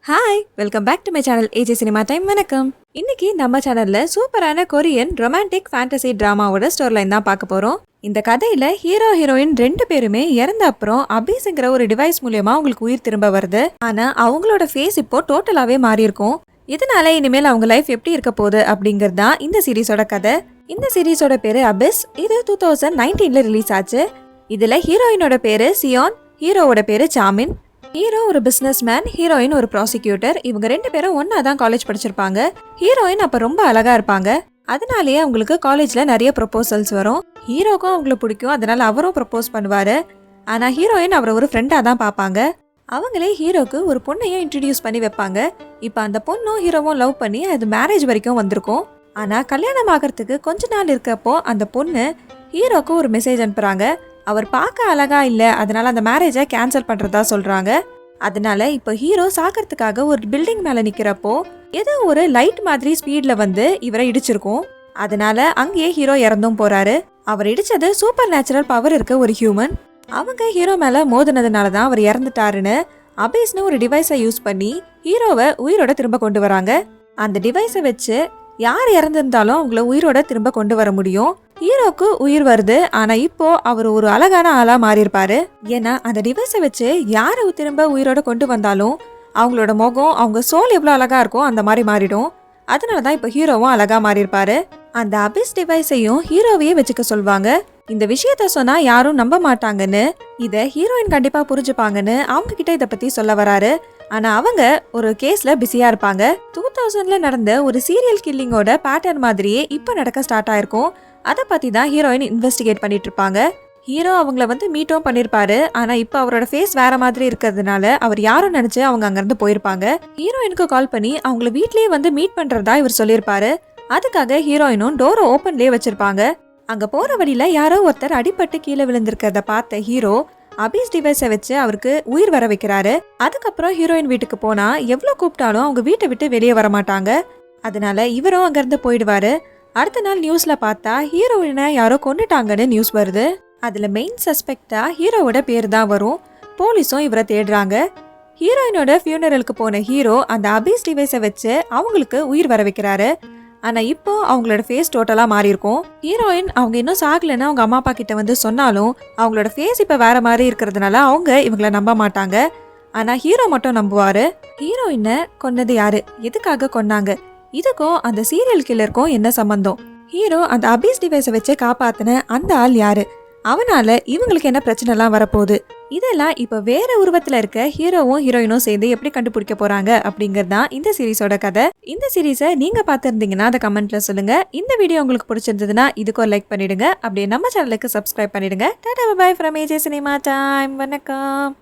Hi welcome back to my channel AJ cinema time. வணக்கம். இன்னைக்கு நம்ம சேனல்ல சூப்பரான கொரியன் ரொமான்டிக் ஃபேண்டசி டிராமாவோட ஸ்டோரி லைன் தான் பார்க்க போறோம். இந்த கதையில ஹீரோ ஹீரோயின் ரெண்டு பேருமே இறந்த அப்புறம் அபிஸ்ங்கிற ஒரு டிவைஸ் மூலியமா அவங்களுக்கு உயிர் திரும்ப வருது. ஆனா அவங்களோட ஃபேஸ் இப்போ டோட்டலாவே மாறி இருக்கும். இதனால இனிமேல் அவங்க லைஃப் எப்படி இருக்க போகுது அப்படிங்கிறது தான் இந்த சீரிஸோட கதை. இந்த சீரிஸோட பேரு அபிஸ். இது 2019ல ரிலீஸ் ஆச்சு. இதுல ஹீரோயினோட பேரு சியோன், ஹீரோவோட பேரு சாமின். ஹீரோ ஒரு பிசினஸ் மேன், ஹீரோயின் ஒரு ப்ராசிக்யூட்டர். இவங்க ரெண்டு பேரும் ஒன்னா தான் காலேஜ் படிச்சிருப்பாங்க. ஹீரோயின் அப்ப ரொம்ப அழகா இருப்பாங்க. அதனாலேயே அவங்களுக்கு காலேஜ்ல நிறைய ப்ரொபோசல்ஸ் வரும். ஹீரோக்கும் அவங்களுக்கு பிடிக்கும், அதனால அவரும் ப்ரொபோஸ் பண்ணுவாரு. ஆனா ஹீரோயின் அவரை ஒரு ஃப்ரெண்டா தான் பார்ப்பாங்க. அவங்களே ஹீரோக்கு ஒரு பொண்ணையும் இன்ட்ரடியூஸ் பண்ணி வைப்பாங்க. இப்ப அந்த பொண்ணும் ஹீரோவும் லவ் பண்ணி அது மேரேஜ் வரைக்கும் வந்திருக்கும். ஆனா கல்யாணம் ஆகிறதுக்கு கொஞ்ச நாள் இருக்கப்போ அந்த பொண்ணு ஹீரோக்கு ஒரு மெசேஜ் அனுப்புறாங்க. அவர் பார்க்க அழகா இல்ல, அதனால அந்த மேரேஜை கேன்சல் பண்றதா சொல்றாங்க. அதனால இப்ப ஹீரோ சாக்கிறதுக்காக ஒரு பில்டிங் மேல நிக்கிறப்போ ஏதோ ஒரு லைட் மாதிரி ஸ்பீட்ல வந்து இவரை இடிச்சிருக்கும். அதனால அங்கேயே ஹீரோ இறந்தும் போறாரு. அவர் இடிச்சது சூப்பர் நேச்சுரல் பவர் இருக்க ஒரு ஹியூமன். அவங்க ஹீரோ மேல மோதினதுனால தான் அவர் இறந்துட்டாருன்னு அபிஸ்னு ஒரு டிவைஸை யூஸ் பண்ணி ஹீரோவை உயிரோட திரும்ப கொண்டு வராங்க. அந்த டிவைஸை வச்சு யார் இறந்திருந்தாலும் அவங்கள உயிரோட திரும்ப கொண்டு வர முடியும். ஹீரோக்கு உயிர் வருது. ஆனா இப்போ அவர் ஒரு அழகான ஆளா மாறி இருப்பாரு. ஏன்னா அந்த டிவைஸை வச்சு யாரை திரும்ப உயிரோட கொண்டு வந்தாலும் அவங்களோட முகம், அவங்க சோல் எவ்வளவு அழகா இருக்கோ அந்த மாதிரி மாறிடும். அதனாலதான் இப்ப ஹீரோவும் அழகா மாறி இருப்பாரு. அந்த அபிஸ் டிவைஸையும் ஹீரோவையே வச்சுக்க சொல்வாங்க. இந்த விஷயத்த சொன்னா யாரும் நம்ப மாட்டாங்கன்னு, இத ஹீரோயின் கண்டிப்பா புரிஞ்சுப்பாங்கன்னு அவங்க கிட்ட இத பத்தி சொல்ல வராரு. ஆனா அவங்க ஒரு கேஸ்ல பிஸியா இருப்பாங்க. 2000ல நடந்த ஒரு சீரியல் கில்லிங்கோட பேட்டர்ன் மாதிரியே இப்ப நடக்க ஸ்டார்ட் ஆயிருக்கும். அத பத்தி தான் ஹீரோயின் இன்வெஸ்டிகேட் பண்ணிட்டு இருப்பாங்க. ஹீரோ அவங்கள வந்து மீட்டும் பண்ணிருப்பாரு. ஆனா இப்ப அவரோட ஃபேஸ் வேற மாதிரி இருக்கிறதுனால அவர் யாரும் நினைச்சு அவங்க அங்கிருந்து போயிருப்பாங்க. ஹீரோயினுக்கு கால் பண்ணி அவங்கள வீட்லயே வந்து மீட் பண்றதா இவர் சொல்லியிருப்பாரு. அதுக்காக ஹீரோயினும் டோரை ஓபன்லயே வச்சிருப்பாங்க. அங்க போற வழியில யாரோ ஒருத்தர் அடிபட்டு கீழே விழுந்திருக்கிறத பார்த்த ஹீரோ அபிஸ் டிவைஸை வச்சு அவருக்கு உயிர் வர வைக்கிறாரு. அதுக்கப்புறம் ஹீரோயின் வீட்டுக்கு போனா எவ்வளவு கூப்பிட்டாலும் அவங்க வீட்டை விட்டு வெளியே வர மாட்டாங்க. அதனால இவரும் அங்கிருந்து போயிடுவாரு. அடுத்த நாள் நியூஸ்ல பார்த்தா ஹீரோயினை யாரோ கொண்டுட்டாங்கன்னு நியூஸ் வருது. அதுல மெயின் சஸ்பெக்டா ஹீரோவோட பேர் தான் வரும். போலீஸும் இவரை தேடுறாங்க. ஹீரோயினோட ஃபியூனரலுக்கு போன ஹீரோ அந்த அபிஸ் டிவைஸை வச்சு அவங்களுக்கு உயிர் வர வைக்கிறாரு. ஆனா இப்போ அவங்களோட ஃபேஸ் டோட்டலா மாறி இருக்கும். ஹீரோயின் அவங்க இன்னும் சாகலன்னு அவங்க அம்மா அப்பா கிட்ட வந்து சொன்னாலும் அவங்களோட ஃபேஸ் இப்ப வேற மாதிரி இருக்கிறதுனால அவங்க இவங்கள நம்ப மாட்டாங்க. ஆனா ஹீரோ மட்டும் நம்புவாரு. ஹீரோயினை கொன்னது யாரு, எதுக்காக கொன்னாங்க, இதுக்கும் அந்த சீரியல் கில்லருக்கும் என்ன சம்பந்தம், ஹீரோ அந்த அபிஸ் டிவைஸை வச்சு காப்பாத்தின அந்த ஆள் யாரு, அவனால இவங்களுக்கு என்ன பிரச்சனை எல்லாம் வரப்போகுது, இதெல்லாம் இப்ப வேற உருவத்துல இருக்க ஹீரோவும் ஹீரோயினும் சேர்ந்து எப்படி கண்டுபிடிக்க போறாங்க அப்படிங்கறதுதான் இந்த சீரிஸோட கதை. இந்த சீரிஸை நீங்க பார்த்திருந்தீங்கன்னா அதை கமெண்ட்ல சொல்லுங்க. இந்த வீடியோ உங்களுக்கு பிடிச்சிருந்ததுன்னா இதுக்கு ஒரு லைக் பண்ணிடுங்க. அப்படியே நம்ம சேனலுக்கு சப்ஸ்கிரைப் பண்ணிடுங்க. Tata bye from AJ cinema time. வணக்கம்.